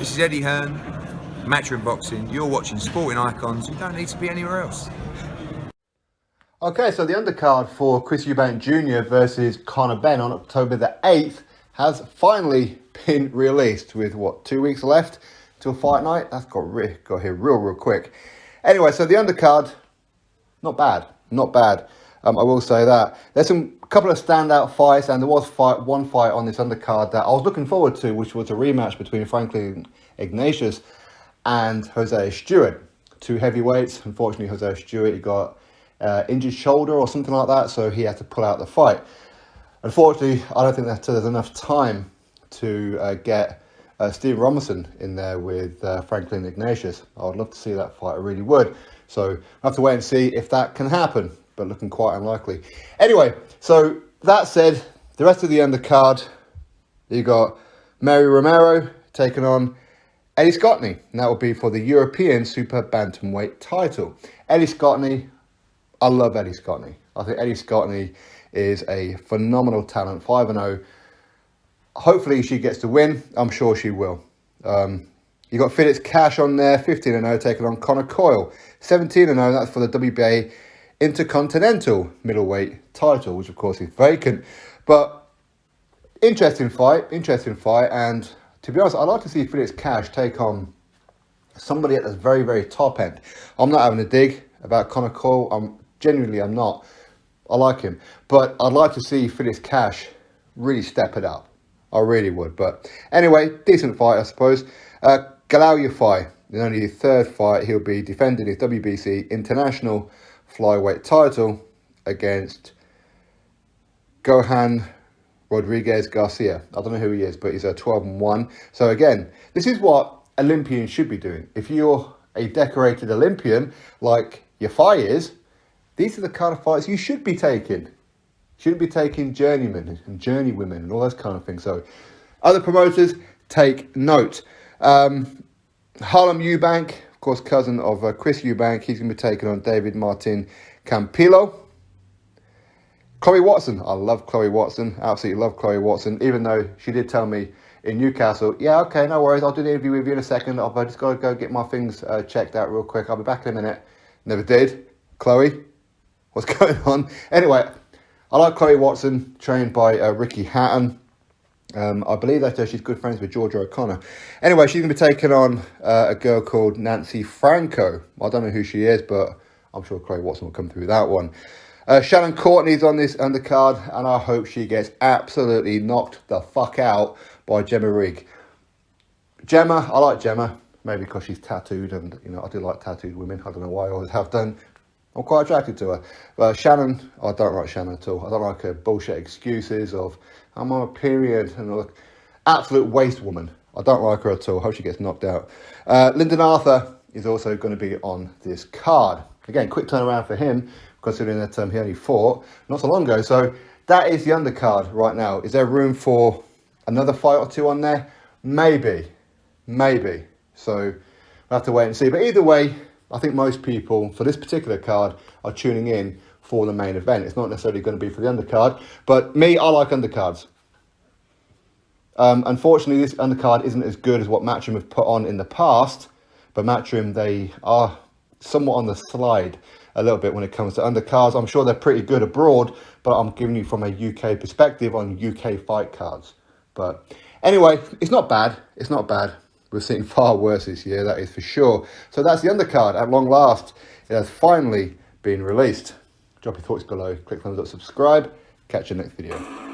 This is Eddie Hearn, Matchroom Boxing. You're watching Sporting Icons. You don't need to be anywhere else. Okay, so the undercard for Chris Eubank Jr. versus Conor Benn on October the 8th has finally been released with, 2 weeks left till fight night? That's got here real quick. Anyway, so the undercard, not bad. I will say that. There's a couple of standout fights, and there was one fight on this undercard that I was looking forward to, which was a rematch between Franklin Ignatius and Jose Stewart. Two heavyweights. Unfortunately, Jose Stewart, he got injured shoulder or something like that, so he had to pull out the fight. Unfortunately, I don't think that there's enough time to get Steve Robinson in there with Franklin Ignatius. I would love to see that fight, I really would. So I have to wait and see if that can happen, but looking quite unlikely. Anyway, so that said, the rest of the undercard, you got Mary Romero taking on Eddie Scotney, and that will be for the European Super Bantamweight title. Eddie Scotney, I love Eddie Scotney. I think Eddie Scotney is a phenomenal talent, 5-0. Hopefully she gets to win. I'm sure she will. You got Felix Cash on there, 15-0, taking on Connor Coyle. 17-0, that's for the WBA Intercontinental middleweight title, which of course is vacant. But interesting fight. And to be honest, I'd like to see Felix Cash take on somebody at the very top end. I'm not having a dig about Connor Coyle. I'm not. I like him. But I'd like to see Felix Cash really step it up. I really would. But anyway, decent fight, I suppose. Galao Yafai, in only his third fight, he'll be defending his WBC International Flyweight title against Gohan Rodriguez Garcia. I don't know who he is, but he's a 12-1. So again, this is what Olympians should be doing. If you're a decorated Olympian like Yafai is, these are the kind of fights you should be taking. Shouldn't be taking journeymen and journeywomen and all those kind of things. So other promoters, take note. Harlem Eubank, of course, cousin of Chris Eubank, he's going to be taking on David Martin Campillo. Chloe Watson, I love Chloe Watson, absolutely love Chloe Watson, even though she did tell me in Newcastle, yeah, okay, no worries, I'll do the interview with you in a second, I've just got to go get my things checked out real quick, I'll be back in a minute. Never did. Chloe, what's going on? Anyway, I like Chloe Watson, trained by Ricky Hatton. I believe that she's good friends with Georgia O'Connor. Anyway, she's going to be taking on a girl called Nancy Franco. I don't know who she is, but I'm sure Chloe Watson will come through that one. Shannon Courtney's on this undercard, and I hope she gets absolutely knocked the fuck out by Gemma Rigg. Gemma, I like Gemma, maybe because she's tattooed, and I do like tattooed women. I don't know why, I always have done. I'm quite attracted to her. But Shannon, I don't like Shannon at all. I don't like her bullshit excuses of, I'm on a period, and look, absolute waste woman. I don't like her at all. I hope she gets knocked out. Lyndon Arthur is also going to be on this card. Again, quick turnaround for him, considering that he only fought not so long ago. So that is the undercard right now. Is there room for another fight or two on there? Maybe. So we'll have to wait and see. But either way, I think most people for this particular card are tuning in for the main event. It's not necessarily going to be for the undercard, but me, I like undercards. Unfortunately, this undercard isn't as good as what Matchroom have put on in the past, but Matchroom, they are somewhat on the slide a little bit when it comes to undercards. I'm sure they're pretty good abroad, but I'm giving you from a UK perspective on UK fight cards. But anyway, it's not bad. We've seen far worse this year, that is for sure. So that's the undercard. At long last, it has finally been released. Drop your thoughts below. Click thumbs up, subscribe. Catch you next video.